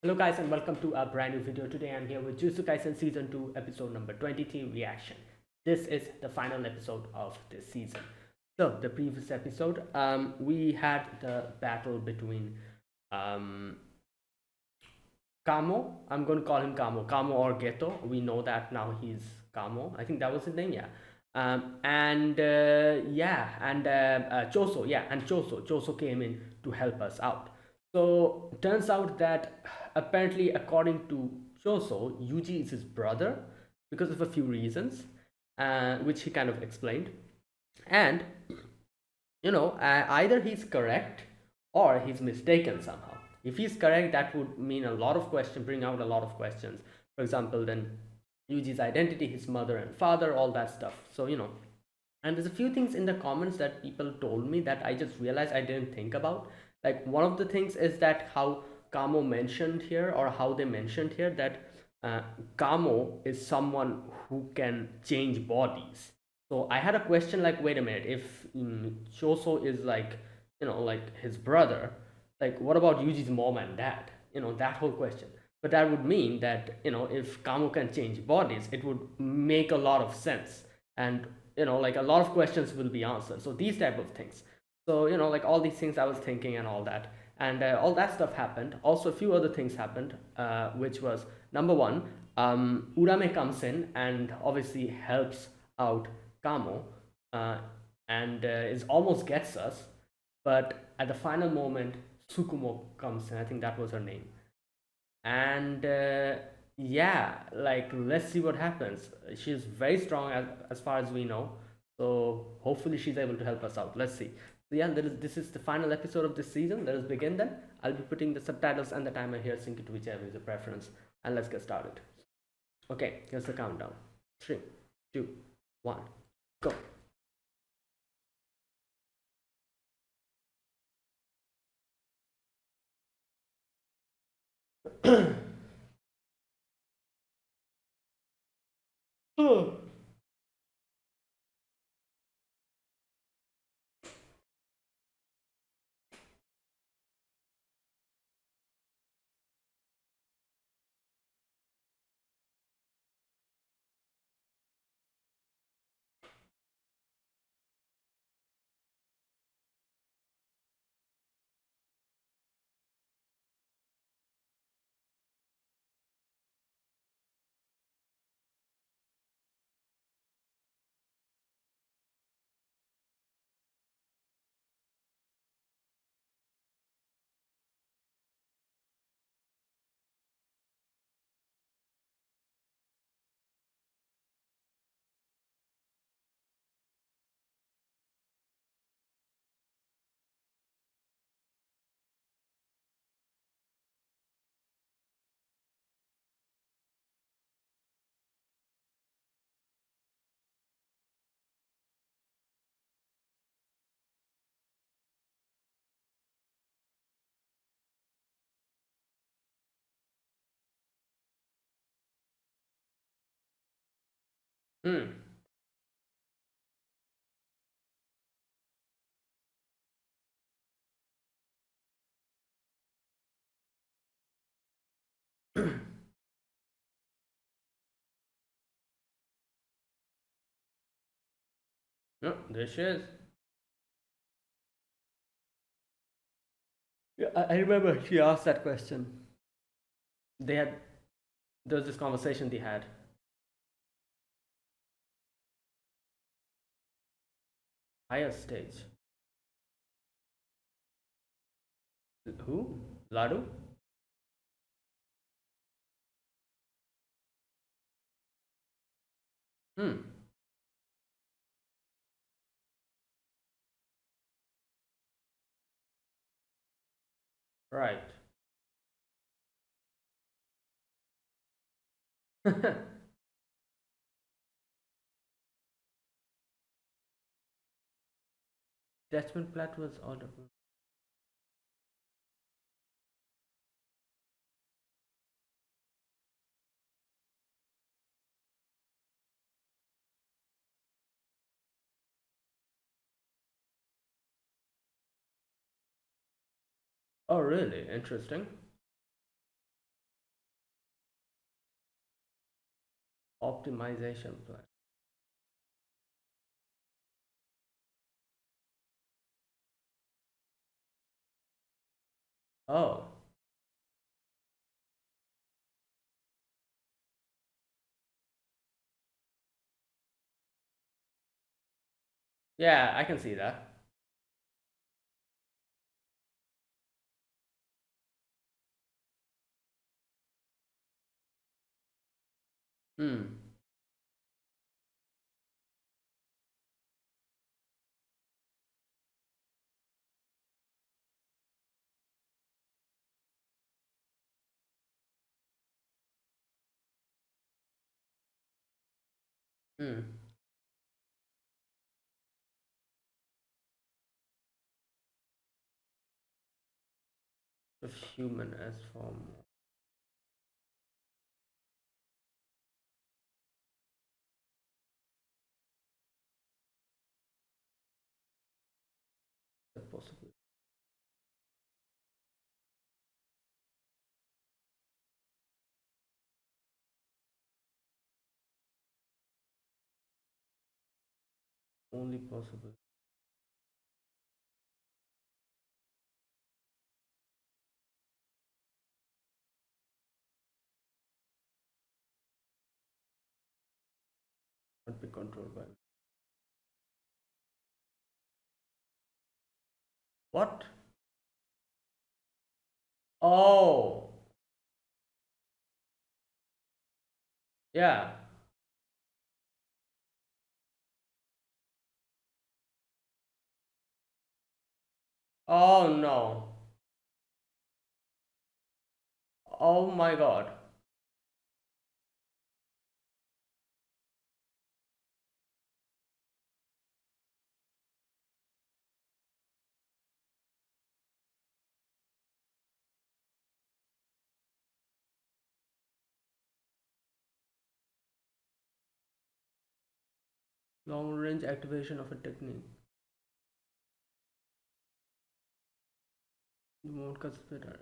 Hello guys and welcome to a brand new video. Today I'm here with Jujutsu Kaisen Season 2 episode number 23 reaction. This is the final episode of this season. So the previous episode we had the battle between um, Kamo. I'm going to call him Kamo or Geto. We know that now he's Kamo. I think that was his name, yeah. And yeah, and Choso, yeah, and Choso came in to help us out. So turns out that apparently, according to Choso, Yuji is his brother because of a few reasons, which he kind of explained. And either he's correct or he's mistaken somehow. If he's correct, that would mean a lot of questions, bring out a lot of questions. For example, then Yuji's identity, his mother and father, all that stuff. So and there's a few things in the comments that people told me that I just realized I didn't think about. Like one of the things is that how Kamo mentioned here, or how they mentioned here, that uh, Kamo is someone who can change bodies. So I had a question like, wait a minute, if Choso is like, like his brother, like what about Yuji's mom and dad? That whole question. But that would mean that, if Kamo can change bodies, it would make a lot of sense. And, like a lot of questions will be answered. So these type of things. So, like all these things I was thinking and all that. And all that stuff happened. Also, a few other things happened, which was number one, Urame comes in and obviously helps out Kamo, uh, and is almost gets us, but at the final moment, Tsukumo comes in. I think that was her name, and yeah, like let's see what happens. She's very strong as far as we know, so hopefully she's able to help us out. Let's see. So yeah, this is the final episode of this season. Let us begin then. I'll be putting the subtitles and the timer here, sync it to whichever is your preference, and let's get started. Okay, here's the countdown. 3, 2, 1, go. Oh. Hmm. No, there she is. Yeah, I remember she asked that question. They had there was this conversation they had. Higher stage. Who? Ladu? Hmm. Right. Detachment plat was order. Oh, really? Interesting. Optimization plan. Oh, yeah, I can see that. Hmm. Hmm. Of human as form. Possibly. Only possible. Not be controlled by. What? Oh, yeah. Oh no. Oh my god. Long range activation of a technique. Remote consider.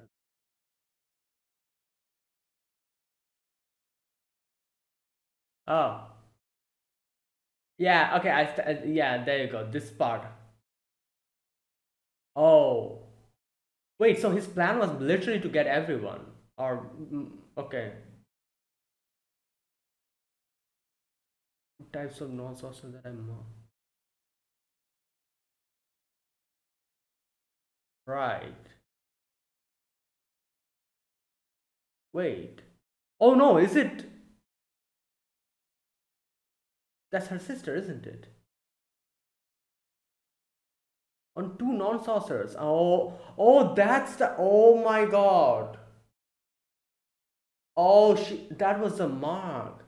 Oh, yeah. Okay. Yeah. There you go. This part. Oh, wait. So his plan was literally to get everyone, or okay. Types of non-social that I'm right. Wait. Oh no. Is it? That's her sister, isn't it? On two non-saucers. Oh, oh, that's the. Oh my god. Oh, that was the mark.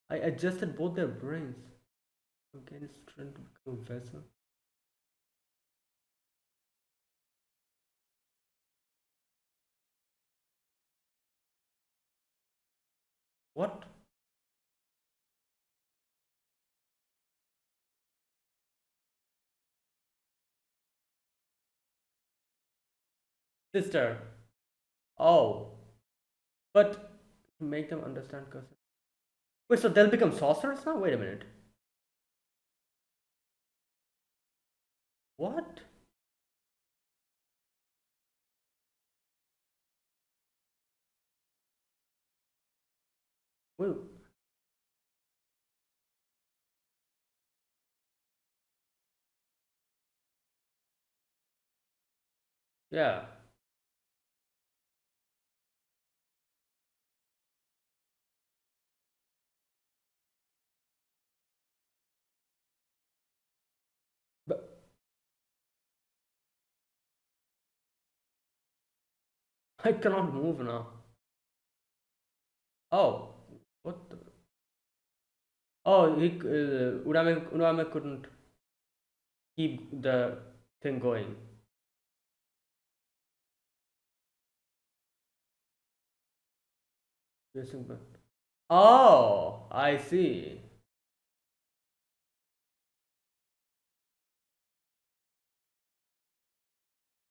I adjusted both their brains. Again, it's trying to become a vessel. What? Sister. Oh, but to make them understand cousin. Wait, so they'll become sorcerers now? Wait a minute. What? Wait, yeah. But I cannot move now. Oh, what the? Oh, Urame couldn't keep the thing going. Guessing, but oh, I see.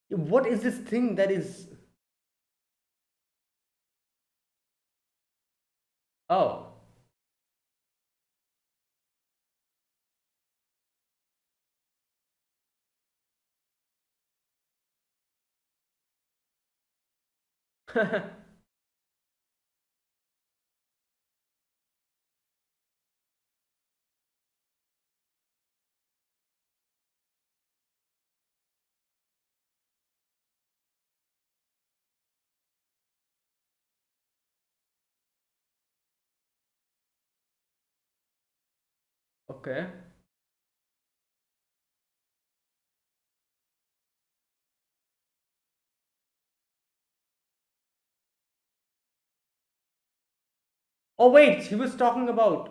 What is this thing that is? Oh. Okay. Oh wait, he was talking about.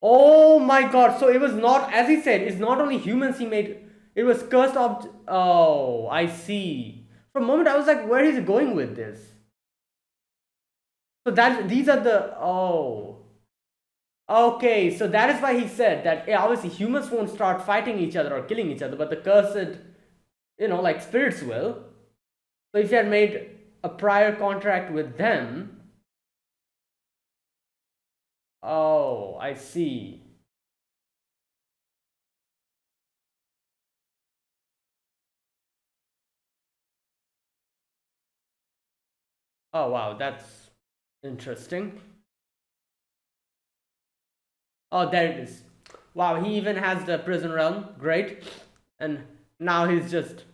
Oh my god! So it was not, as he said, it's not only humans he made. It was cursed object. Oh, I see. For a moment, I was like, where is he going with this? So that these are the oh. Okay, so that is why he said that, yeah, obviously humans won't start fighting each other or killing each other, but the cursed, like spirits will. So if you had made a prior contract with them, oh, I see. Oh wow, that's interesting. Oh, there it is. Wow, he even has the prison realm. Great. And now he's just.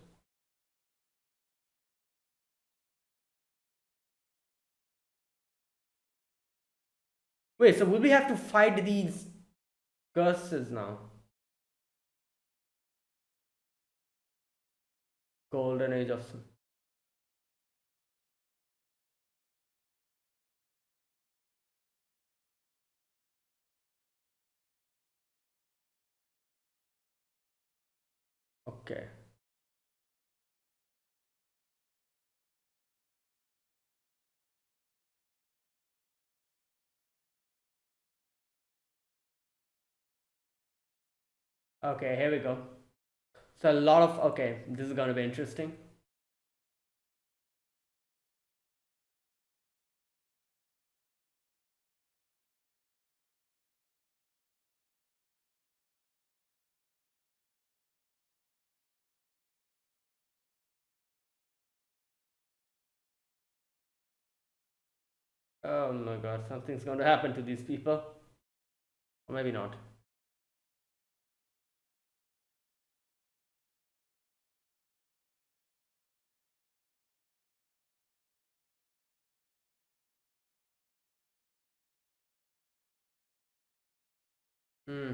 Wait, so will we have to fight these curses now? Golden Age of. Okay. Okay, here we go. So a lot of. Okay, this is gonna be interesting. Oh my god, something's going to happen to these people. Or maybe not. Hmm.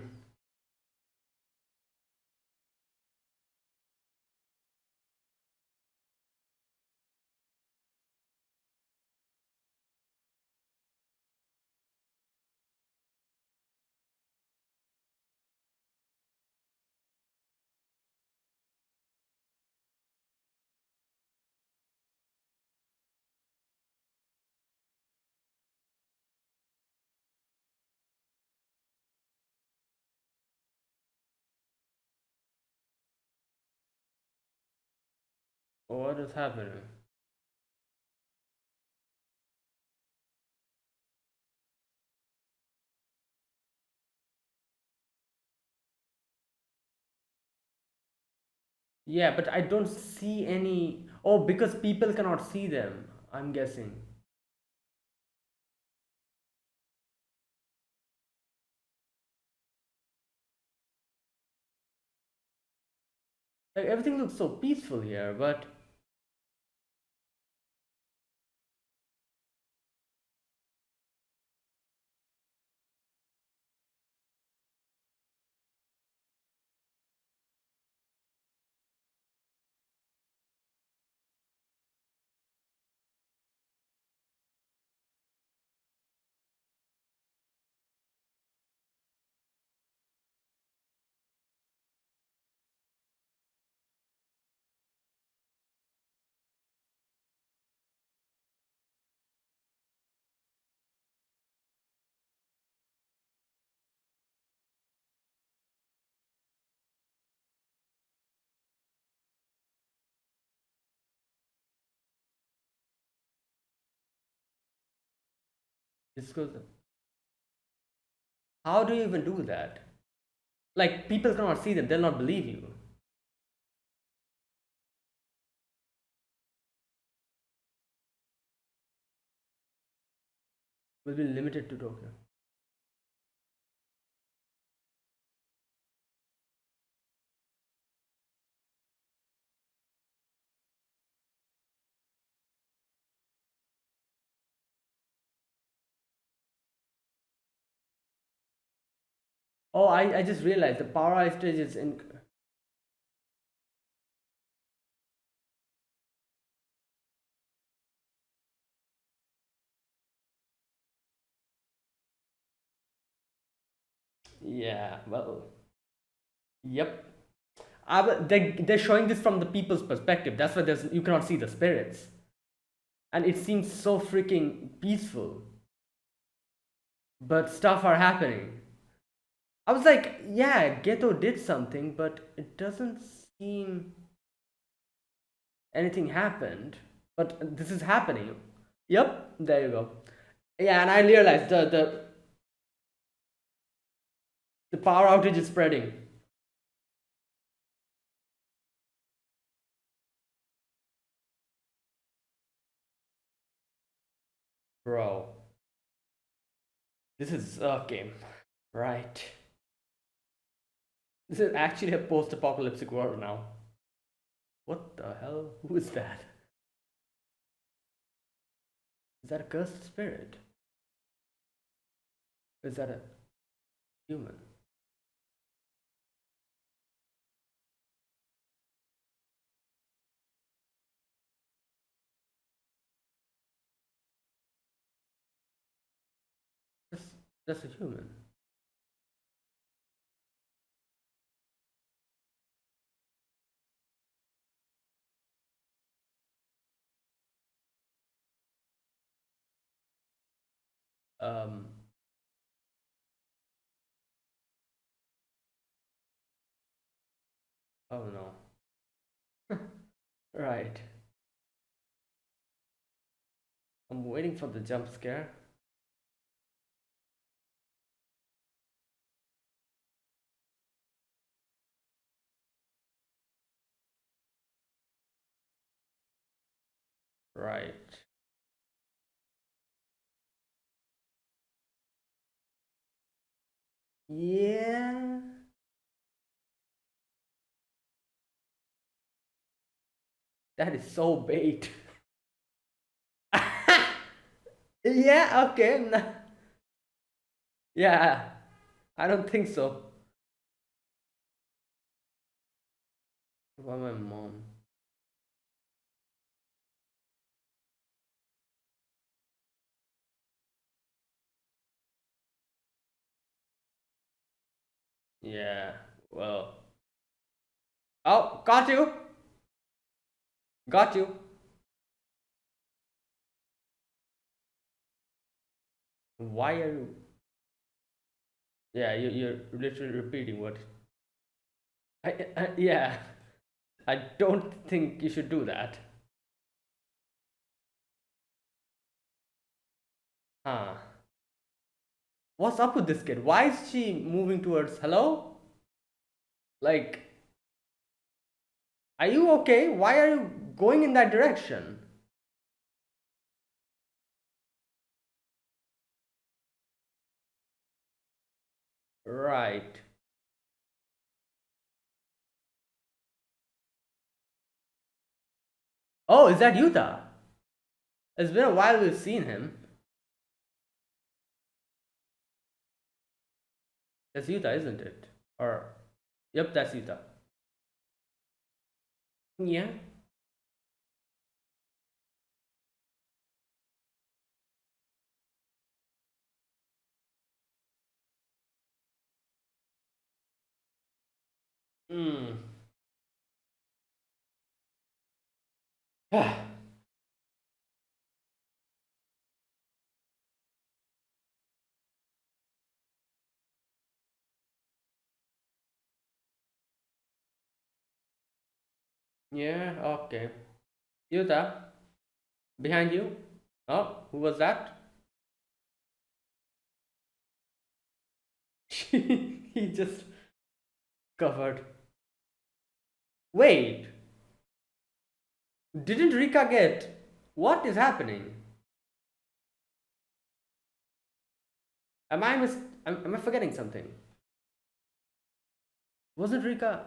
What is happening? Yeah, but I don't see any. Oh, because people cannot see them, I'm guessing. Like everything looks so peaceful here, but. It's because how do you even do that? Like people cannot see them, they'll not believe you. Will be limited to Tokyo. Oh, I just realized the power outage is in. Yeah, well, yep. They're showing this from the people's perspective. That's why you cannot see the spirits, and it seems so freaking peaceful. But stuff are happening. I was like, yeah, Ghetto did something, but it doesn't seem anything happened. But this is happening. Yep, there you go. Yeah, and I realized the power outage is spreading. Bro, this is okay. Right. This is actually a post-apocalyptic world now. What the hell? Who is that? Is that a cursed spirit? Or is that a human? That's, that's a human. Um. Oh no. Right. I'm waiting for the jump scare. Right. Yeah. That is so bait. Yeah, okay. Yeah, I don't think so. Why my mom? Yeah, well. Oh, got you. Got you. Why are you? Yeah, you're literally repeating what. Yeah, I don't think you should do that. Huh. What's up with this kid? Why is she moving towards hello? Like, are you okay? Why are you going in that direction? Right. Oh, is that Yuta? It's been a while we've seen him. That's Yuta, isn't it? Or, yep, that's Yuta. Yeah. Hmm. Yeah, okay. Yuta, behind you. Oh, who was that? He just covered. Wait, didn't Rika get? What is happening? Am I forgetting something? Wasn't Rika?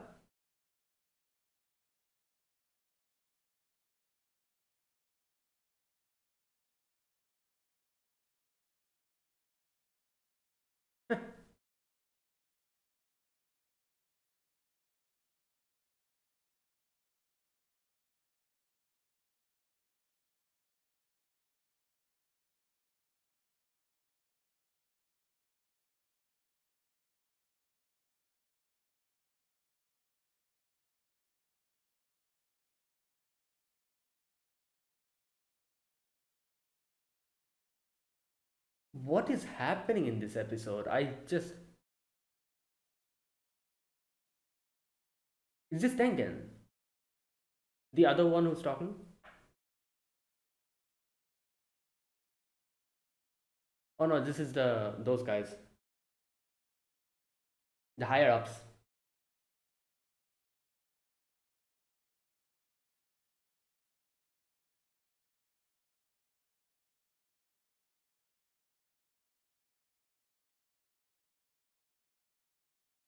What is happening in this episode? I just is this Tengen? The other one who's talking? Oh no, this is the those guys, the higher ups.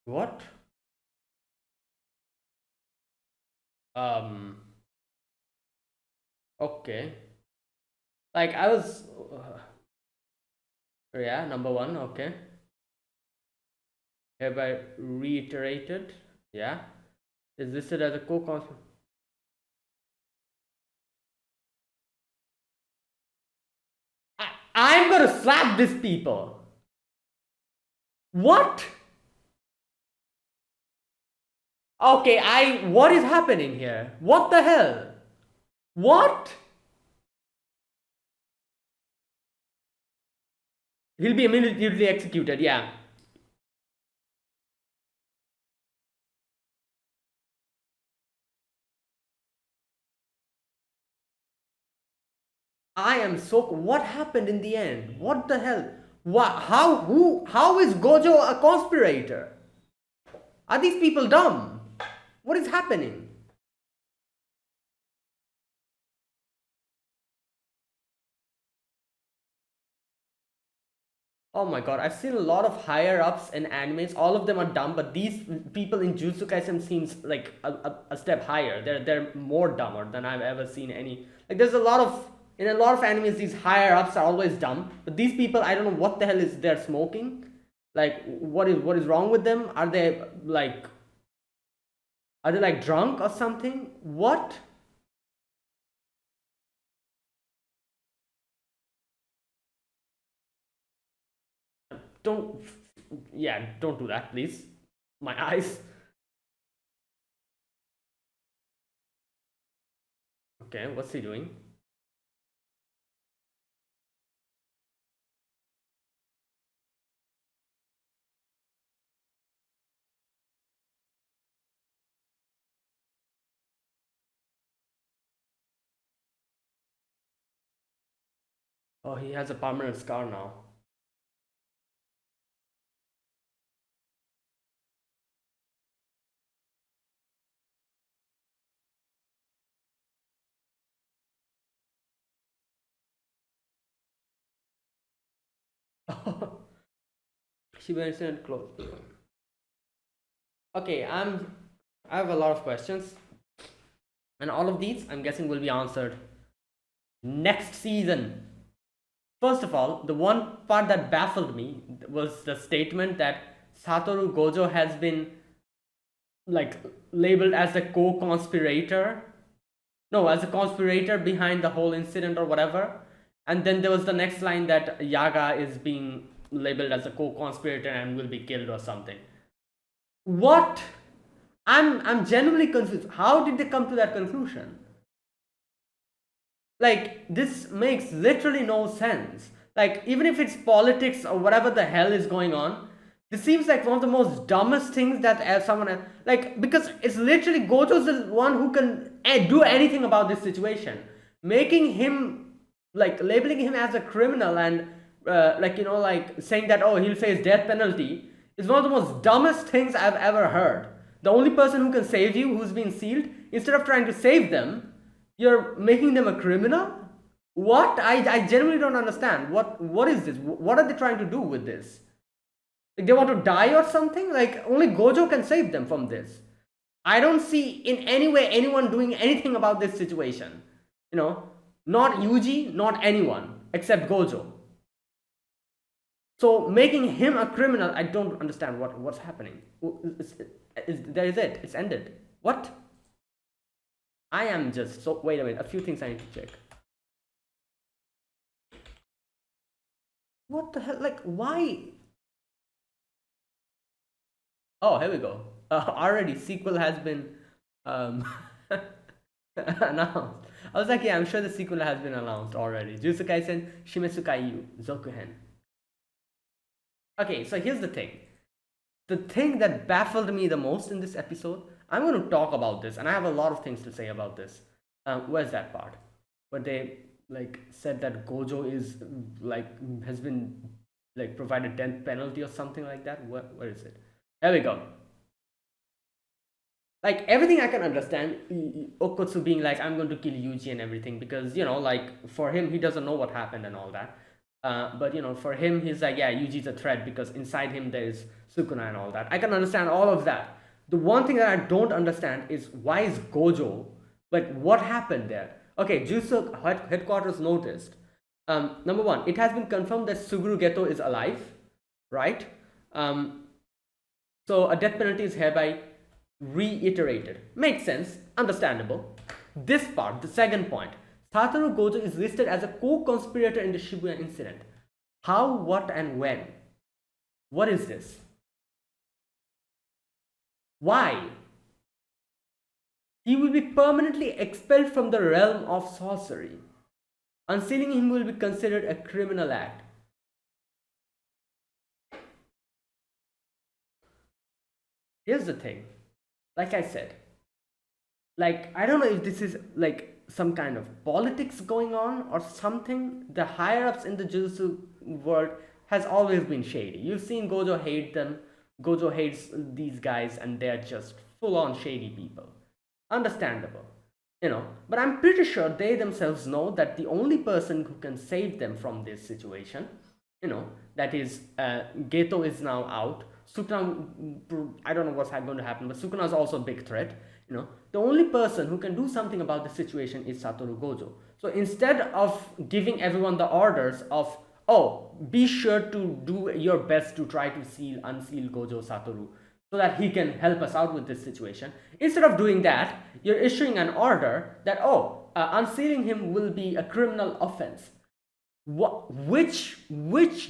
What? Um. Okay. Like I was. Yeah, number one. Okay. Hereby reiterated. Yeah. Is listed as a co-conspirator. I'm gonna slap these people. What? Okay, what is happening here? What the hell? What? He'll be immediately executed, yeah. I am so. What happened in the end? What the hell? What? How is Gojo a conspirator? Are these people dumb? What is happening? Oh my god, I've seen a lot of higher ups in animes. All of them are dumb, but these people in Jujutsu Kaisen seems like a step higher. They're more dumber than I've ever seen any. Like there's a lot of in a lot of animes these higher ups are always dumb, but these people I don't know what the hell is they're smoking. Like what is wrong with them? Are they like drunk or something? What? Don't yeah, don't do that, please. My eyes. Okay, what's he doing? Oh, he has a permanent scar now. She wears it clothes. Okay, I have a lot of questions, and all of these I'm guessing will be answered next season. First of all, the one part that baffled me was the statement that Satoru Gojo has been like labeled as a co-conspirator. No, as a conspirator behind the whole incident or whatever. And then there was the next line that Yaga is being labeled as a co-conspirator and will be killed or something. What? I'm genuinely confused. How did they come to that conclusion? Like this makes literally no sense. Like even if it's politics or whatever the hell is going on, this seems like one of the most dumbest things that someone like because it's literally Gojo's the one who can do anything about this situation, making him like labeling him as a criminal and like saying that oh he'll face death penalty It's one of the most dumbest things I've ever heard. The only person who can save you, who's been sealed, instead of trying to save them, you're making them a criminal? What? I genuinely don't understand. What is this? What are they trying to do with this? Like they want to die or something? Like only Gojo can save them from this. I don't see in any way anyone doing anything about this situation. You know, not Yuji, not anyone except Gojo. So making him a criminal, I don't understand what's happening. There is it. It's ended. What? I am just so. Wait a minute. A few things I need to check. What the hell? Like why? Oh, here we go. Already sequel has been um, announced. I was like, yeah, I'm sure the sequel has been announced already. Jujutsu Kaisen Shimetsu Kaiyu Zokuhen. Okay, so here's the thing. The thing that baffled me the most in this episode, I'm going to talk about this, and I have a lot of things to say about this. Where's that part? Where they like said that Gojo is like has been like provided death penalty or something like that. Where is it? There we go. Like everything I can understand, Okotsu being like, I'm going to kill Yuji and everything, because you know, like for him, he doesn't know what happened and all that. But you know, for him, he's like, yeah, Yuji's a threat because inside him there is Sukuna and all that. I can understand all of that. The one thing that I don't understand is why is Gojo, like what happened there? Okay, Jutsu headquarters noticed. Number one, it has been confirmed that Suguru Geto is alive, right? So a death penalty is hereby reiterated. Makes sense, understandable. This part, the second point, Satoru Gojo is listed as a co-conspirator in the Shibuya incident. How, what, and when? What is this? Why? He will be permanently expelled from the realm of sorcery. Unsealing him will be considered a criminal act. Here's the thing. Like I said, like I don't know if this is like some kind of politics going on or something. The higher ups in the Jujutsu world has always been shady. You've seen Gojo hate them. Gojo hates these guys, and they're just full on shady people. Understandable, you know. But I'm pretty sure they themselves know that the only person who can save them from this situation, you know, that is Geto is now out. Sukuna, I don't know what's going to happen, but Sukuna is also a big threat. You know, the only person who can do something about the situation is Satoru Gojo. So instead of giving everyone the orders of, oh, be sure to do your best to try to unseal Gojo Satoru so that he can help us out with this situation, instead of doing that, you're issuing an order that, oh, unsealing him will be a criminal offense. Which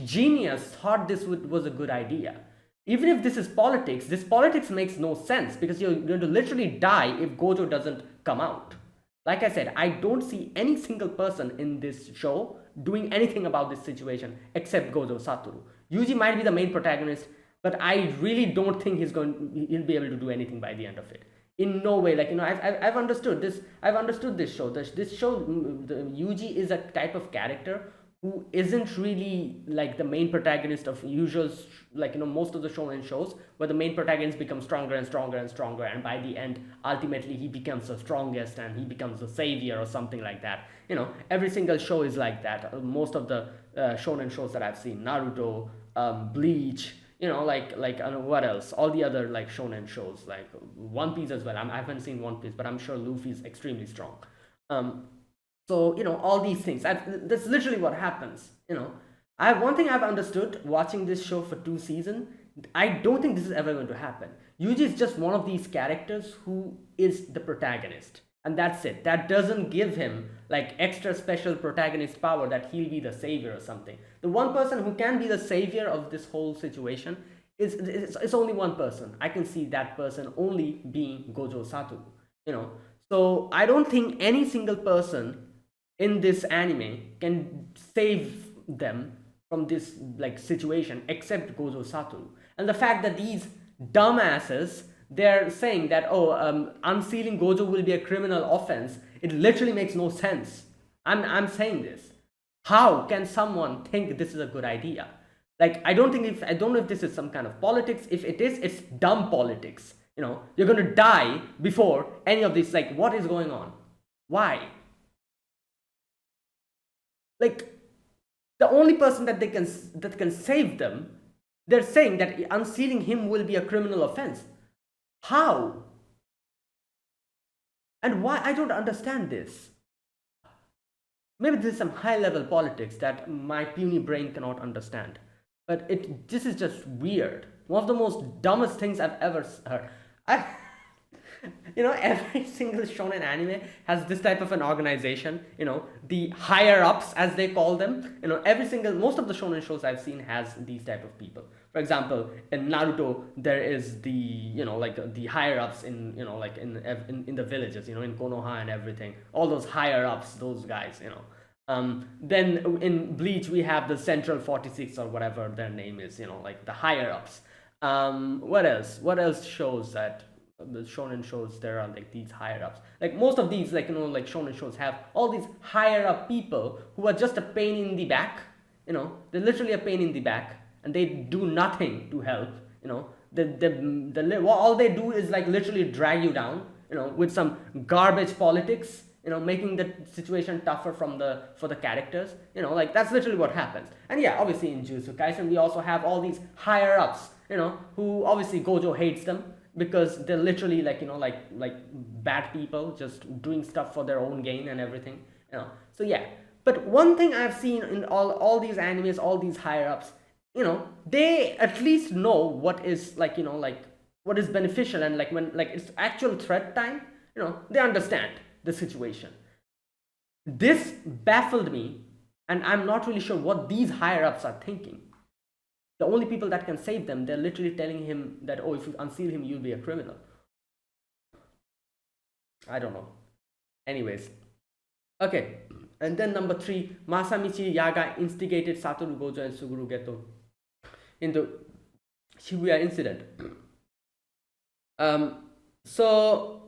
genius thought this was a good idea? Even if this politics makes no sense, because you're going to literally die if Gojo doesn't come out. Like I said, I don't see any single person in this show doing anything about this situation except Gojo Satoru. Yuji might be the main protagonist, but I really don't think he'll be able to do anything by the end of it. In no way, like, you know, I've understood this. I've understood this show. This show, Yuji is a type of character who isn't really like the main protagonist of usual, like, you know, most of the shonen shows where the main protagonist becomes stronger and stronger and stronger, and by the end ultimately he becomes the strongest and he becomes the savior or something like that. You know, every single show is like that. Most of the shonen shows that I've seen, Naruto, Bleach, you know, like what else, all the other like shonen shows, like One Piece as well. I haven't seen One Piece, but I'm sure Luffy's extremely strong. So, you know, all these things, that's literally what happens. You know, one thing I've understood watching this show for 2 seasons, I don't think this is ever going to happen. Yuji is just one of these characters who is the protagonist, and that's it. That doesn't give him like extra special protagonist power that he'll be the savior or something. The one person who can be the savior of this whole situation is only one person. I can see that person only being Gojo Satoru, you know. So I don't think any single person in this anime can save them from this like situation except Gojo Satoru. And the fact that these dumbasses, they're saying that, oh, unsealing Gojo will be a criminal offense, it literally makes no sense. I'm saying this. How can someone think this is a good idea? Like, I don't know if this is some kind of politics. If it is, it's dumb politics. You're going to die before any of this. Like, what is going on? Why? Like, the only person that can save them, they're saying that unsealing him will be a criminal offense. How? And why? I don't understand this. Maybe this is some high level politics that my puny brain cannot understand. But this is just weird. One of the most dumbest things I've ever heard. Every single shonen anime has this type of an organization, the higher ups as they call them. Most of the shonen shows I've seen has these type of people. For example, in Naruto, there is the the higher ups in in the villages, in Konoha and everything. All those higher ups, those guys. Then in Bleach we have the Central 46 or whatever their name is. Like the higher ups. What else? What else shows that? The shonen shows there are like these higher ups. Like most of these shonen shows have all these higher up people who are just a pain in the back. They're literally a pain in the back, and they do nothing to help. All they do is like literally drag you down, with some garbage politics, making the situation tougher for the characters. That's literally what happens. And yeah, obviously in Jujutsu Kaisen we also have all these higher ups, who obviously Gojo hates them because they're literally like bad people just doing stuff for their own gain and everything. So yeah. But one thing I've seen in all these animes, all these higher ups, they at least know what is what is beneficial, and when it's actual threat time, they understand the situation. This baffled me, and I'm not really sure what these higher ups are thinking. The only people that can save them, they're literally telling him that, oh, if you unseal him, you'll be a criminal. I don't know. Anyways. Okay. And then number 3, Masamichi Yaga instigated Satoru Gojo and Suguru Geto in the Shibuya incident. So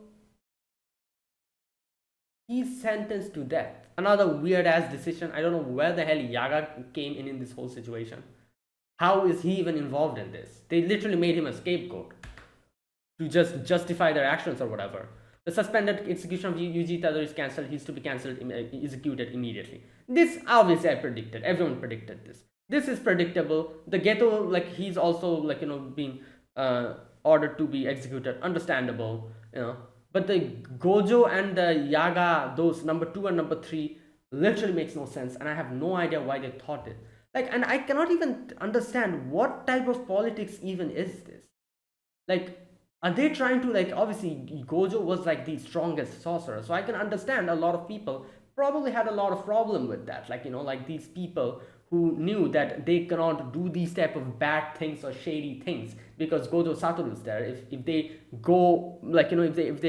he's sentenced to death. Another weird ass decision. I don't know where the hell Yaga came in this whole situation. How is he even involved in this? They literally made him a scapegoat to just justify their actions or whatever. The suspended execution of Yuji Itadori is cancelled. He's to be cancelled, executed immediately. This obviously I predicted. Everyone predicted this. This is predictable. The Geto, he's also being ordered to be executed. Understandable, But the Gojo and the Yaga, those number 2 and number 3, literally makes no sense, and I have no idea why they thought it. And I cannot even understand what type of politics even is this. Are they trying to, obviously Gojo was the strongest sorcerer, so I can understand a lot of people probably had a lot of problem with that. These people who knew that they cannot do these type of bad things or shady things because Gojo Satoru is there. If they go, if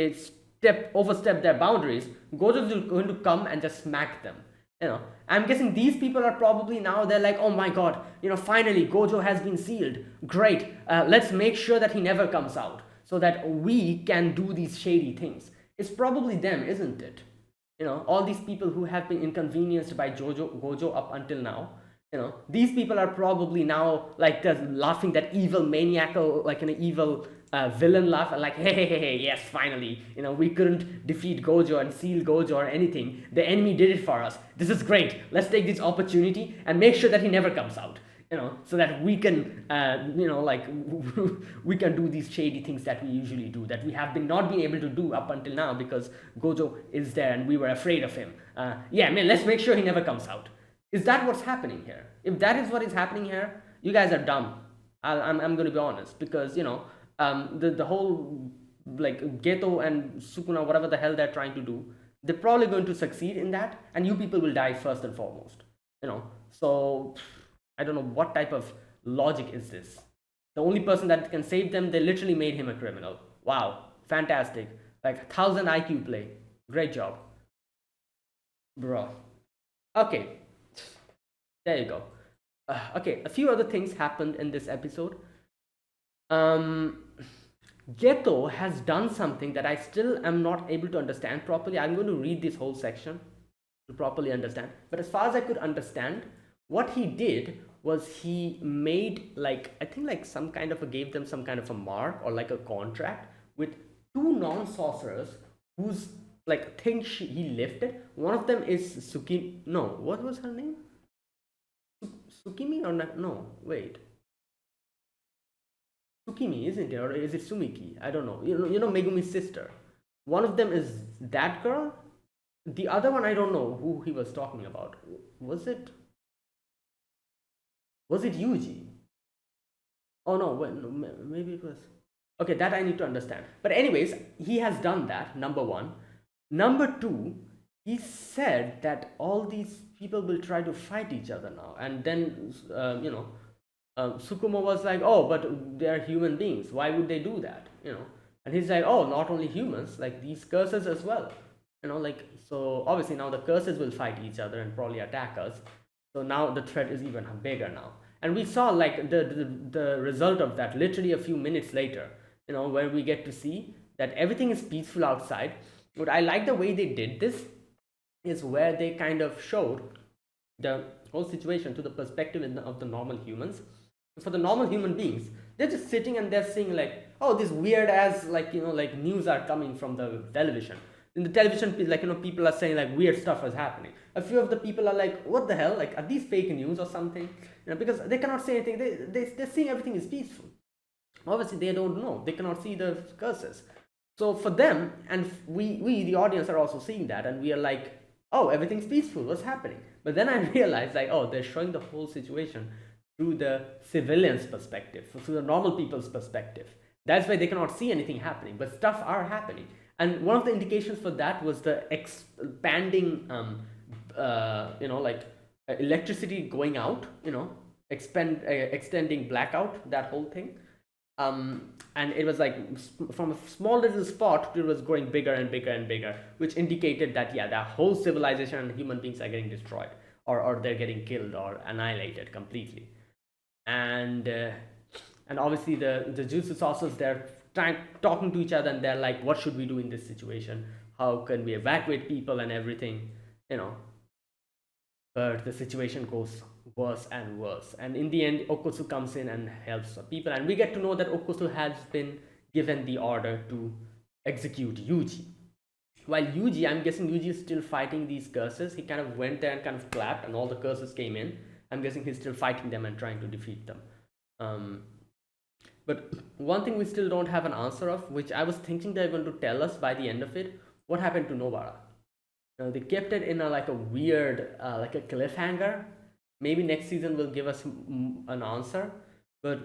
they overstep their boundaries, Gojo is going to come and just smack them. I'm guessing these people are probably now, they're like, oh my god, finally Gojo has been sealed. Great. Let's make sure that he never comes out so that we can do these shady things. It's probably them, isn't it? All these people who have been inconvenienced by Gojo up until now. These people are probably now just laughing that evil maniacal, an evil villain laugh, and hey, yes, finally, we couldn't defeat Gojo and seal Gojo or anything. The enemy did it for us. This is great. Let's take this opportunity and make sure that he never comes out. So that we can, we can do these shady things that we usually do, that we have not been able to do up until now because Gojo is there and we were afraid of him. Yeah, man, let's make sure he never comes out. Is that what's happening here? If that is what is happening here, you guys are dumb. I'm going to be honest, because the whole Geto and Sukuna, whatever the hell they're trying to do, they're probably going to succeed in that, and you people will die first and foremost. So I don't know what type of logic is this. The only person that can save them, they literally made him a criminal. Wow, fantastic. 1000 IQ play. Great job, bro. Okay. There you go. Okay, a few other things happened in this episode. Geto has done something that I still am not able to understand properly. I'm going to read this whole section to properly understand. But as far as I could understand, what he did was he made like, I think like some kind of a, gave them some kind of a mark or like a contract with two non-sorcerers whose like thing he lifted. One of them is Suki. No, what was her name? Sukimi or not? No, wait. Tsukimi, isn't it? Or is it Sumiki? I don't know. Megumi's sister. One of them is that girl. The other one, I don't know who he was talking about. Was it? Was it Yuji? Oh no, wait, no, maybe it was. Okay, that I need to understand. But anyways, he has done that. Number one. Number two, he said that all these people will try to fight each other now, and then Sukumo was like, "Oh, but they're human beings. Why would they do that?" And he's like, "Oh, not only humans, like these curses as well. Like so. Obviously, now the curses will fight each other and probably attack us. So now the threat is even bigger now." And we saw like the result of that literally a few minutes later. Where we get to see that everything is peaceful outside. But I like the way they did this is where they kind of showed the whole situation to the perspective of the normal humans. For the normal human beings, they're just sitting and they're seeing like, oh, this weird as like like news are coming from the television. In the television, like people are saying like weird stuff is happening. A few of the people are like, what the hell, like are these fake news or something? Because they cannot say anything. They're seeing everything is peaceful. Obviously they don't know, they cannot see the curses. So for them, and we the audience are also seeing that, and we are like, oh, everything's peaceful, what's happening? But then I realized like, oh, they're showing the whole situation through the civilians perspective, through the normal people's perspective. That's why they cannot see anything happening, but stuff are happening. And one of the indications for that was the expanding electricity going out, extending blackout, that whole thing. And it was like from a small little spot, it was growing bigger and bigger and bigger, which indicated that yeah, that whole civilization and human beings are getting destroyed, or they're getting killed or annihilated completely. And obviously the jutsu sorcerers, they're talking to each other, and they're like, what should we do in this situation? How can we evacuate people and everything, but the situation goes worse and worse. And in the end, Okosu comes in and helps the people, and we get to know that Okosu has been given the order to execute Yuji. While Yuji, I'm guessing Yuji is still fighting these curses. He kind of went there and kind of clapped, and all the curses came in. I'm guessing he's still fighting them and trying to defeat them. But one thing we still don't have an answer of, which I was thinking they're going to tell us by the end of it, what happened to Nobara? They kept it in a weird, like a cliffhanger. Maybe next season will give us an answer. But,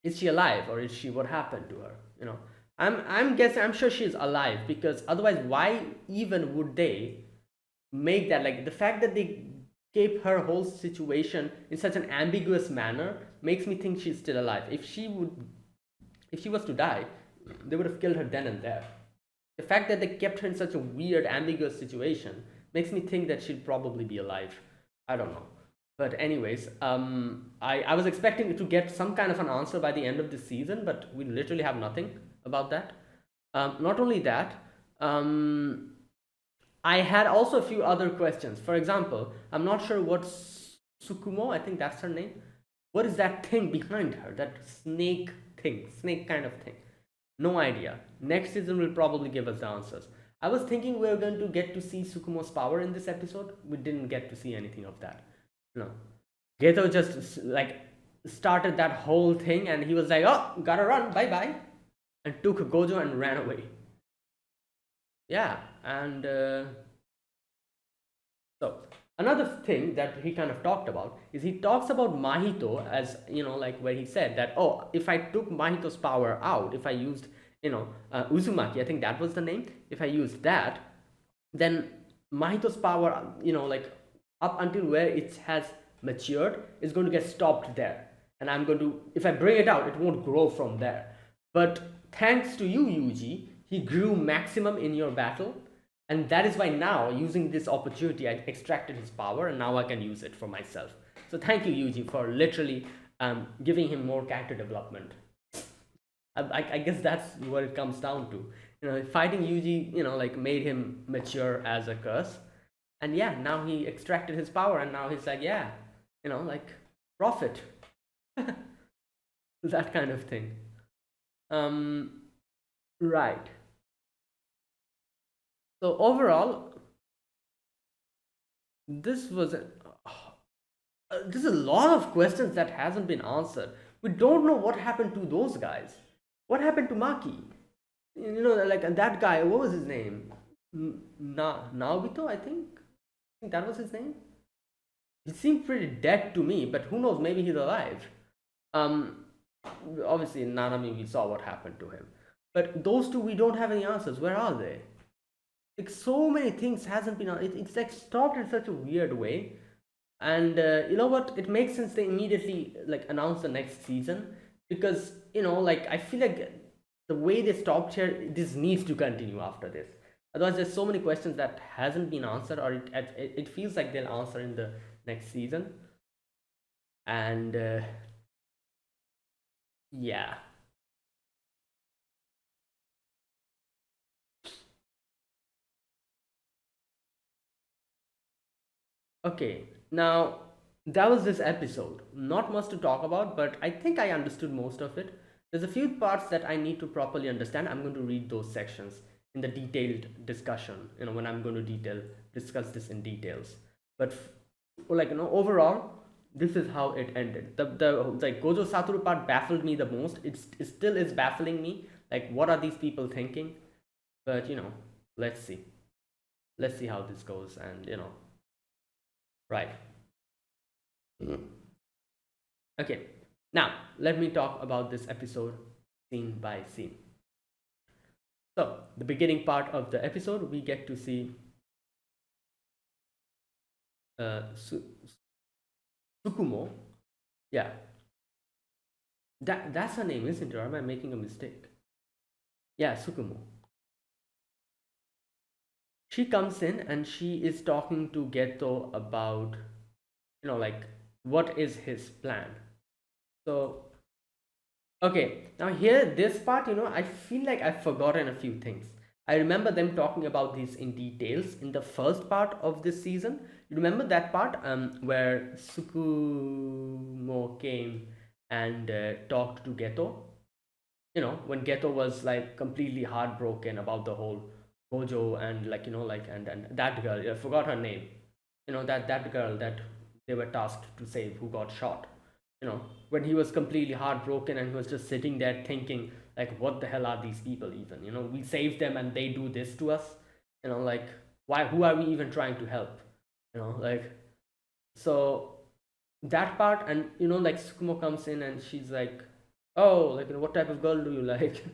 is she alive, or is she, what happened to her? I'm guessing, I'm sure she's alive, because otherwise, why even would they make that, like the fact that they keep her whole situation in such an ambiguous manner makes me think she's still alive. If she was to die, they would have killed her then and there. The fact that they kept her in such a weird, ambiguous situation makes me think that she'd probably be alive. I don't know. But anyways, I was expecting to get some kind of an answer by the end of this season, but we literally have nothing about that. Not only that, I had also a few other questions. For example, I'm not sure what Sukumo, I think that's her name. What is that thing behind her? That snake thing, snake kind of thing. No idea. Next season will probably give us the answers. I was thinking we were going to get to see Sukumo's power in this episode. We didn't get to see anything of that. No. Geto just like started that whole thing, and he was like, oh, gotta run, bye-bye. And took Gojo and ran away. Yeah, and so another thing that he kind of talked about is he talks about Mahito as, like where he said that, oh, if I took Mahito's power out, if I used, Uzumaki, I think that was the name, if I used that, then Mahito's power, like up until where it has matured, is going to get stopped there. And I'm going to, if I bring it out, it won't grow from there. But thanks to you, Yuji, he grew maximum in your battle, and that is why now, using this opportunity, I extracted his power, and now I can use it for myself. So thank you, Yuji, for literally giving him more character development. I guess that's what it comes down to. Fighting Yuji, like made him mature as a curse. And yeah, now he extracted his power, and now he's like, yeah, like profit, that kind of thing. Um, right. So overall, this was there's a lot of questions that hasn't been answered. We don't know what happened to those guys. What happened to Maki? Like that guy. What was his name? Naobito, I think. I think that was his name. He seemed pretty dead to me, but who knows? Maybe he's alive. Um, Obviously in Nanami we saw what happened to him, but those two we don't have any answers. Where are they? Like so many things hasn't been. It's like stopped in such a weird way. And you know what, it makes sense they immediately like announce the next season, because like I feel like the way they stopped here, this needs to continue after this. Otherwise there's so many questions that hasn't been answered, or it feels like they'll answer in the next season. And yeah. Okay, now that was this episode. Not much to talk about, but I think I understood most of it. There's a few parts that I need to properly understand. I'm going to read those sections in the detailed discussion, when I'm going to discuss this in details. But like, overall, this is how it ended. The like Gojo Satoru part baffled me the most. It still is baffling me. Like, what are these people thinking? But let's see. Let's see how this goes, and right. Okay, now let me talk about this episode scene by scene. So, the beginning part of the episode, we get to see Tsukumo. Yeah, that's her name, isn't it? Or am I making a mistake? Yeah, Tsukumo. She comes in and she is talking to Geto about, like, what is his plan. So, okay, now here, this part, I feel like I've forgotten a few things. I remember them talking about these in details in the first part of this season. You remember that part where Sukumo came and talked to Geto? When Geto was like completely heartbroken about the whole Gojo, and like, like, and that girl, I forgot her name. That girl that they were tasked to save, who got shot. When he was completely heartbroken and he was just sitting there thinking, like, what the hell are these people even? We saved them and they do this to us. Like, why? Who are we even trying to help? Like, so that part. And like, Sukumo comes in and she's like, oh, like, what type of girl do you like?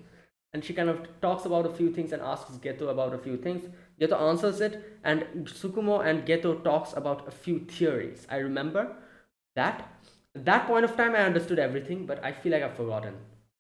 And she kind of talks about a few things and asks Geto about a few things. Geto answers it, and Sukumo and Geto talks about a few theories. I remember that. At that point of time, I understood everything, but I feel like I've forgotten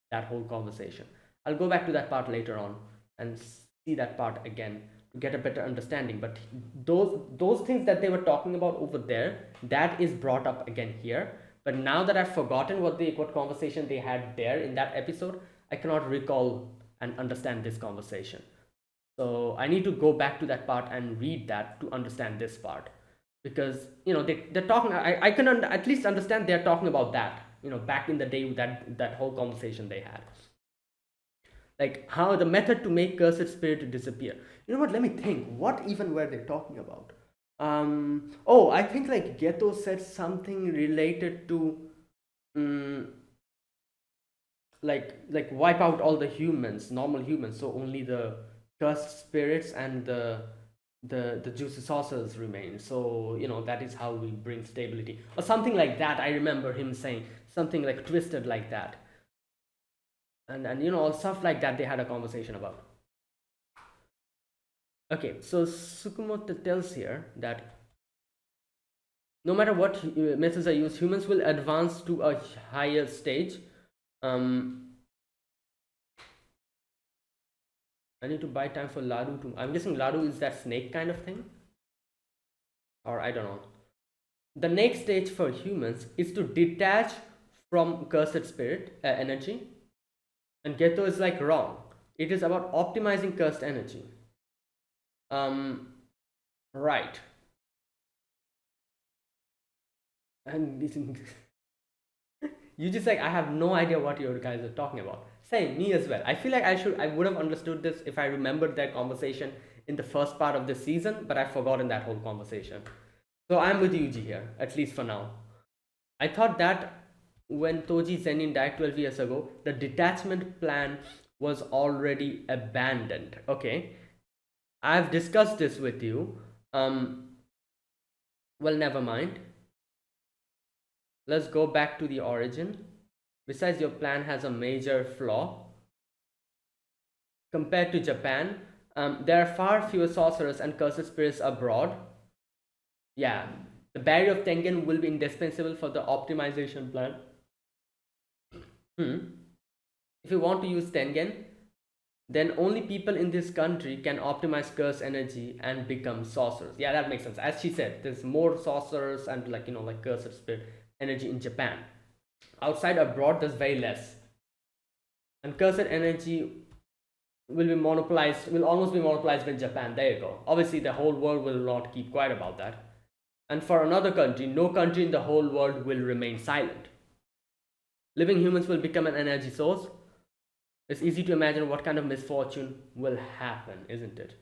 that whole conversation. I'll go back to that part later on and see that part again to get a better understanding. But those things that they were talking about over there, that is brought up again here. But now that I've forgotten what conversation they had there in that episode, I cannot recall and understand this conversation. So I need to go back to that part and read that to understand this part, because they're talking. I can at least understand they're talking about that, back in the day, that whole conversation they had, like how the method to make cursed spirit disappear. You know what, let me think, what even were they talking about? Oh, I think like Geto said something related to like wipe out all the humans, normal humans, so only the cursed spirits and the juicy saucers remain. So that is how we bring stability, or something like that. I remember him saying something like twisted like that. And all stuff like that they had a conversation about. Okay, so Sukumoto tells here that no matter what methods are used, humans will advance to a higher stage. I need to buy time for Ladu to. I'm guessing Ladu is that snake kind of thing, or I don't know. The next stage for humans is to detach from cursed spirit energy, and Geto is like wrong. It is about optimizing cursed energy. Um, right. And you just like, I have no idea what you guys are talking about. Same, me as well. I feel like I would have understood this if I remembered that conversation in the first part of the season, but I've forgotten that whole conversation. So I'm with Yuji here, at least for now. I thought that when Toji Zenin died 12 years ago, the detachment plan was already abandoned. Okay, I've discussed this with you. Um, well, never mind. Let's go back to the origin. Besides, your plan has a major flaw. Compared to Japan, there are far fewer sorcerers and cursed spirits abroad. Yeah, the barrier of Tengen will be indispensable for the optimization plan. Hmm. If you want to use Tengen, then only people in this country can optimize curse energy and become sorcerers. Yeah, that makes sense. As she said, there's more sorcerers and like like cursed spirit energy in Japan. Outside abroad, there's very less. And cursed energy will be monopolized, will almost be monopolized in Japan. There you go. Obviously, the whole world will not keep quiet about that. And for another country, no country in the whole world will remain silent. Living humans will become an energy source. It's easy to imagine what kind of misfortune will happen, isn't it?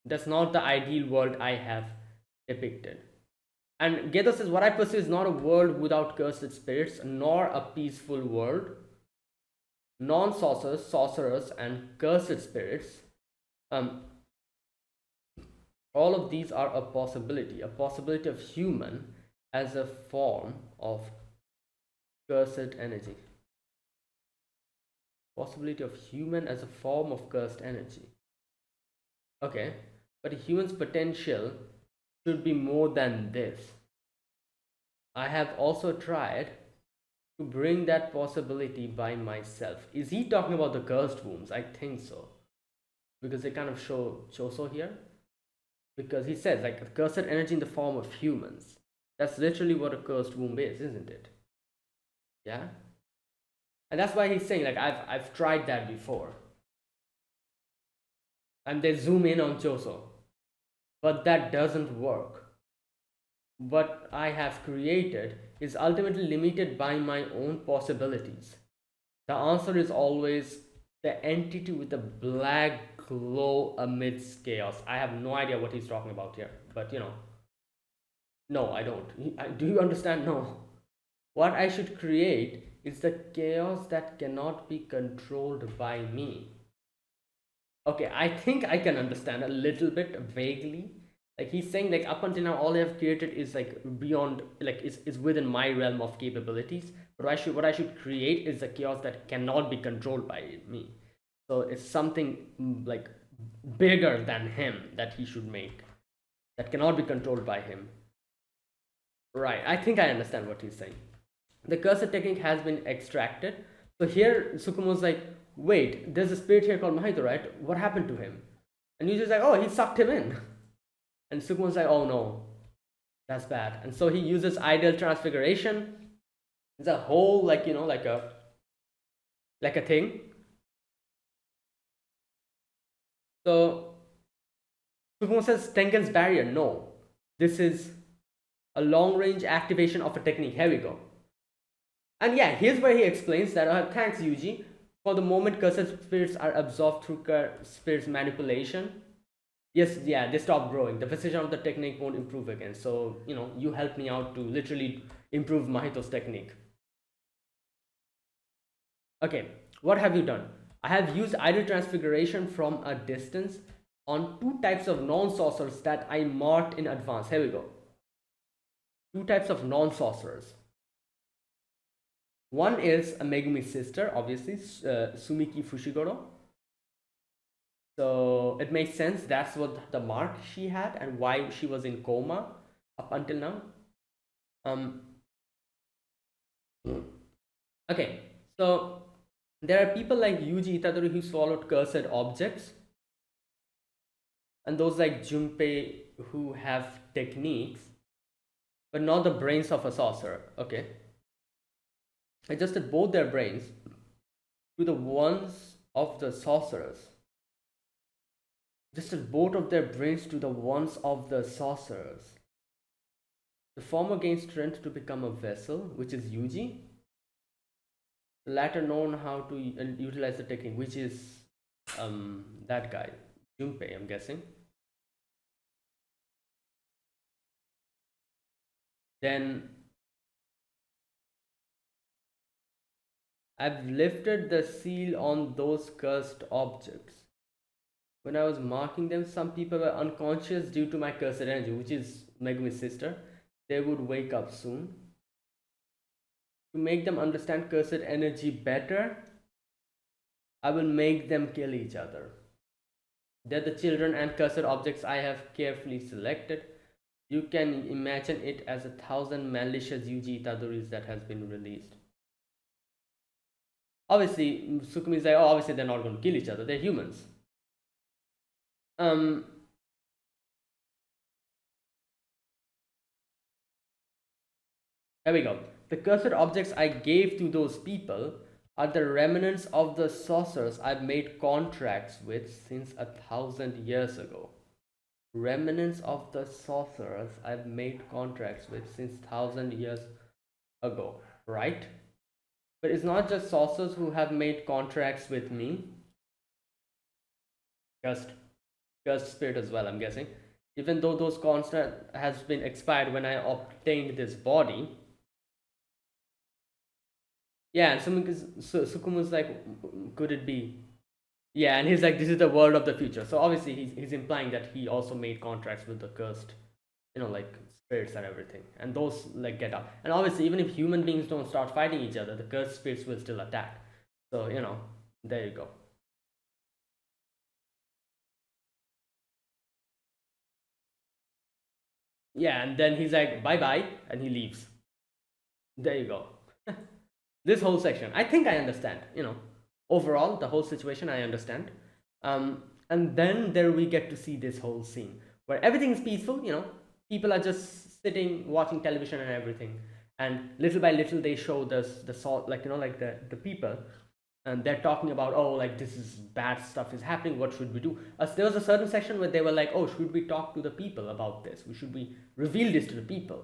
That's not the ideal world I have depicted. And Gedo says, what I pursue is not a world without cursed spirits, nor a peaceful world. Non-sorcerers, sorcerers, and cursed spirits, um, all of these are a possibility of human as a form of cursed energy. Possibility of human as a form of cursed energy. Okay, but a human's potential should be more than this. I have also tried to bring that possibility by myself. Is he talking about the cursed wombs? I think so. Because they kind of show Choso here. Because he says, like, cursed energy in the form of humans. That's literally what a cursed womb is, isn't it? Yeah? And that's why he's saying, like, I've tried that before. And they zoom in on Choso. But that doesn't work. What I have created is ultimately limited by my own possibilities. The answer is always the entity with the black glow amidst chaos. I have no idea what he's talking about here, but no, I don't. Do you understand? No. What I should create is the chaos that cannot be controlled by me. Okay, I think I can understand a little bit vaguely. Like he's saying, like up until now, all I have created is like beyond, like is within my realm of capabilities. But what I should create is a chaos that cannot be controlled by me. So it's something like bigger than him that he should make, that cannot be controlled by him. Right. I think I understand what he's saying. The cursor technique has been extracted. So here Sukumo's like, wait, there's a spirit here called Mahito, right? What happened to him? And Yuji's like, oh, he sucked him in. And Sukumo's like, oh no, that's bad. And so he uses ideal transfiguration. It's a whole like a thing. So Sukumo says Tengen's barrier. No, this is a long range activation of a technique. Here we go. And yeah, here's where he explains that thanks Yuji. For the moment, cursed spirits are absorbed through spirits manipulation. Yes, yeah, they stop growing. The precision of the technique won't improve again. So, you help me out to literally improve Mahito's technique. Okay, what have you done? I have used ideal transfiguration from a distance on two types of non-sorcerers that I marked in advance. Here we go. Two types of non-sorcerers. One is a Megumi sister, obviously, Sumiki Fushiguro. So it makes sense. That's what the mark she had and why she was in coma up until now. Okay, so there are people like Yuji Itadori who swallowed cursed objects, and those like Junpei who have techniques, but not the brains of a sorcerer. Okay, I adjusted both their brains to the ones of the sorcerers. Adjusted both of their brains to the ones of the sorcerers. The former gains strength to become a vessel, which is Yuji. The latter known how to utilize the technique, which is that guy, Junpei, I'm guessing. Then I've lifted the seal on those cursed objects. When I was marking them, some people were unconscious due to my cursed energy, which is Megumi's sister. They would wake up soon. To make them understand cursed energy better, I will make them kill each other. They're the children and cursed objects I have carefully selected. You can imagine it as 1,000 malicious Yuji Itadoris that has been released. Obviously, Sukumi is like, oh, obviously they're not going to kill each other. They're humans. Um, Here we go. The cursed objects I gave to those people are the remnants of the sorcerers I've made contracts with since 1,000 years ago. Remnants of the sorcerers I've made contracts with since 1,000 years ago, right? But it's not just sorcerers who have made contracts with me. Cursed, cursed spirit as well, I'm guessing. Even though those contracts has been expired when I obtained this body. Yeah, and Sukumu's like, could it be? Yeah, and he's like, this is the world of the future. So obviously he's implying that he also made contracts with the cursed, like spirits and everything. And those like get out. And obviously even if human beings don't start fighting each other, the cursed spirits will still attack. So, there you go. Yeah, and then he's like, bye bye, and he leaves. There you go. This whole section, I think I understand. Overall, the whole situation I understand. And then there we get to see this whole scene where everything is peaceful. People are just sitting watching television and everything, and little by little they show the salt, like the people, and they're talking about, oh, like this is bad stuff is happening, what should we do. There was a certain section where they were like, oh, should we talk to the people about this, should we reveal this to the people?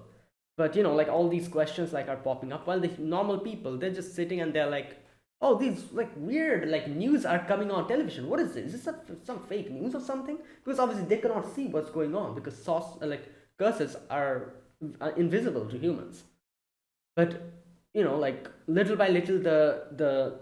But like all these questions like are popping up while the normal people, they're just sitting and they're like, oh, these like weird like news are coming on television, what is this, is this some fake news or something? Because obviously they cannot see what's going on because curses are invisible to humans. But like little by little the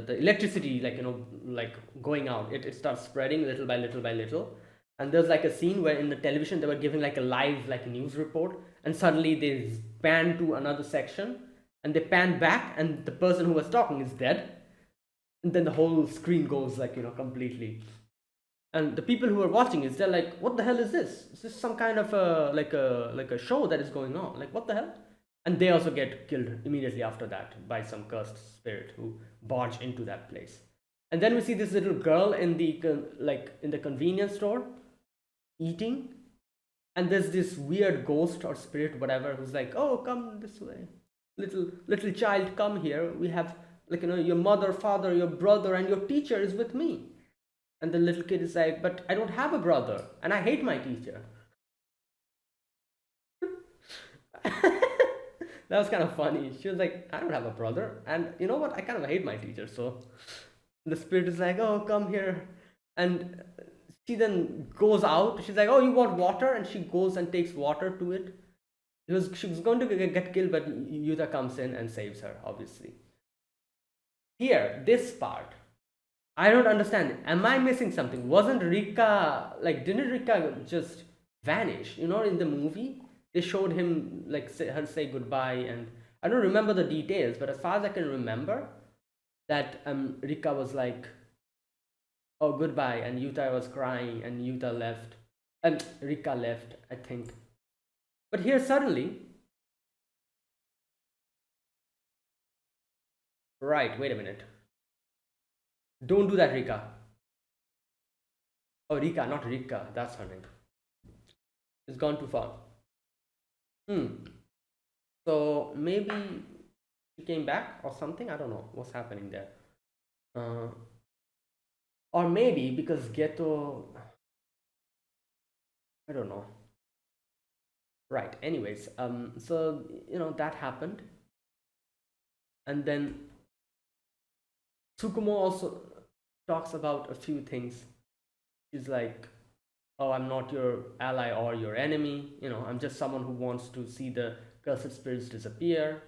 electricity, like going out, it starts spreading little by little by little. And there's like a scene where in the television they were giving like a live like news report, and suddenly they pan to another section, and they pan back and the person who was talking is dead, and then the whole screen goes like completely. And the people who are watching is, they're like, what the hell is this, is this some kind of a show that is going on, like what the hell? And they also get killed immediately after that by some cursed spirit who barge into that place. And then we see this little girl in the in the convenience store eating, and there's this weird ghost or spirit whatever who's like, oh, come this way, little child, come here, we have your mother, father, your brother, and your teacher is with me. And the little kid is like, but I don't have a brother and I hate my teacher. That was kind of funny. She was like, I don't have a brother, and you know what, I kind of hate my teacher. So the spirit is like, oh, come here. And she then goes out, she's like, oh, you want water? And she goes and takes water to it. She was going to get killed, but Yuta comes in and saves her, obviously. Here, this part, I don't understand. Am I missing something? Wasn't Rika, didn't Rika just vanish? In the movie, they showed him, her say goodbye, and I don't remember the details, but as far as I can remember, that Rika was like, oh, goodbye, and Yuta was crying, and Yuta left, and Rika left, I think. But here suddenly, right, wait a minute. Don't do that, Rika. Oh, Rika, not Rika, that's her name. It's gone too far. So maybe she came back or something. I don't know what's happening there. Or maybe because Geto. I don't know. Right. Anyways, so that happened, and then Tsukumo also talks about a few things. She's like, "Oh, I'm not your ally or your enemy. I'm just someone who wants to see the cursed spirits disappear."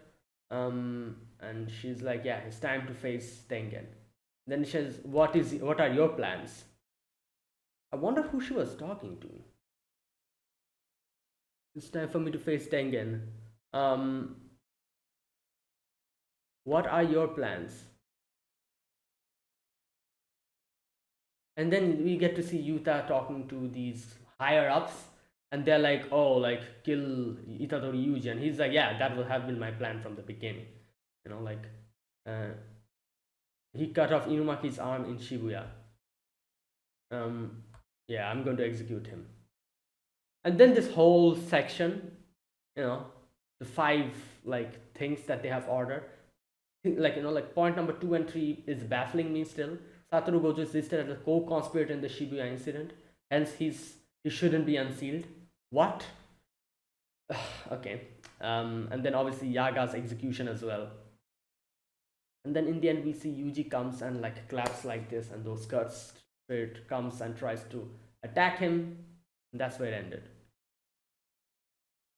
And she's like, "Yeah, it's time to face Tengen." Then she says, What are your plans?" I wonder who she was talking to. It's time for me to face Tengen. Um, what are your plans? And then we get to see Yuta talking to these higher ups, and they're like, "Oh, like kill Itadori Yuji," and he's like, "Yeah, that would have been my plan from the beginning." Like uh, he cut off Inumaki's arm in Shibuya. Um, yeah, I'm going to execute him. And then this whole section, you know, the five like things that they have ordered, like point number 2 and 3 is baffling me still. Satoru Gojo is listed as a co-conspirator in the Shibuya incident, hence he shouldn't be unsealed. What? Okay. And then obviously Yaga's execution as well. And then in the end we see Yuji comes and like claps like this, and those cursed spirit comes and tries to attack him, and that's where it ended.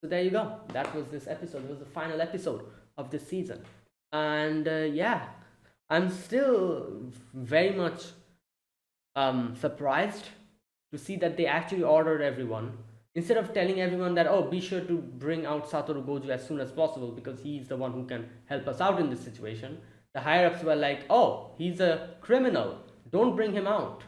So there you go. That was this episode. It was the final episode of this season. And yeah, I'm still very much surprised to see that they actually ordered everyone. Instead of telling everyone that, oh, be sure to bring out Satoru Gojo as soon as possible because he's the one who can help us out in this situation, the higher ups were like, oh, he's a criminal. Don't bring him out.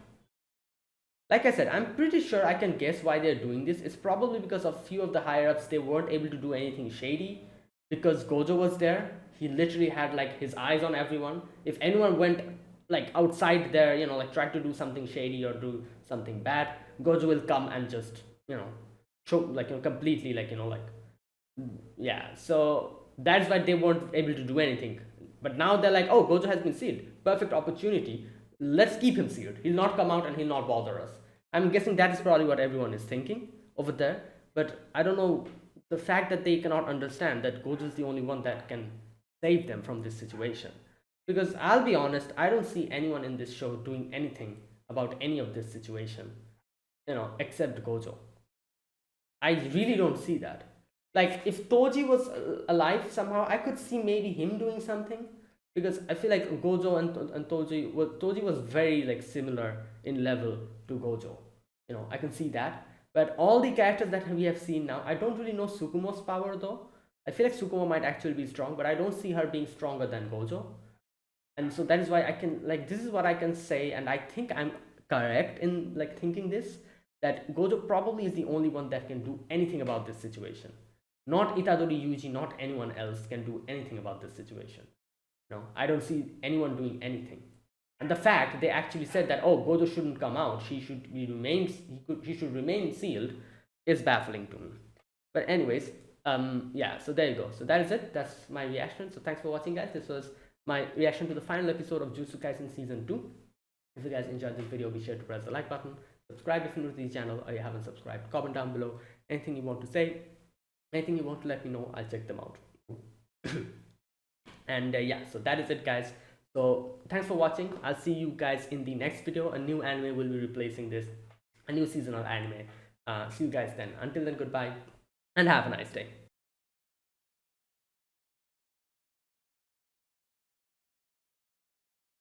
Like I said, I'm pretty sure I can guess why they're doing this. It's probably because of few of the higher ups, they weren't able to do anything shady because Gojo was there. He literally had like his eyes on everyone. If anyone went like outside there, like tried to do something shady or do something bad, Gojo will come and just show like completely like yeah. So that's why they weren't able to do anything. But now they're like, oh, Gojo has been sealed. Perfect opportunity. Let's keep him sealed. He'll not come out and he'll not bother us. I'm guessing that is probably what everyone is thinking over there. But I don't know, the fact that they cannot understand that Gojo is the only one that can save them from this situation. Because I'll be honest, I don't see anyone in this show doing anything about any of this situation, except Gojo. I really don't see that. Like, if Toji was alive somehow, I could see maybe him doing something. Because I feel like Gojo and Toji was very like similar in level to Gojo. I can see that. But all the characters that we have seen now, I don't really know Tsukumo's power though. I feel like Tsukumo might actually be strong, but I don't see her being stronger than Gojo. And so that is why I can like this is what I can say, and I think I'm correct in like thinking this, that Gojo probably is the only one that can do anything about this situation. Not Itadori Yuji, not anyone else can do anything about this situation. No, I don't see anyone doing anything. And the fact they actually said that, oh, Gojo shouldn't come out, she should remain sealed, is baffling to me. But anyways, yeah, so there you go. So that is it. That's my reaction. So thanks for watching, guys. This was my reaction to the final episode of Jujutsu Kaisen Season 2. If you guys enjoyed this video, be sure to press the like button, subscribe if you're new to the channel or you haven't subscribed, comment down below anything you want to say, anything you want to let me know, I'll check them out. And yeah, so that is it, guys. So thanks for watching. I'll see you guys in the next video. A new anime will be replacing this, a new season of anime. See you guys then. Until then, goodbye and have a nice day.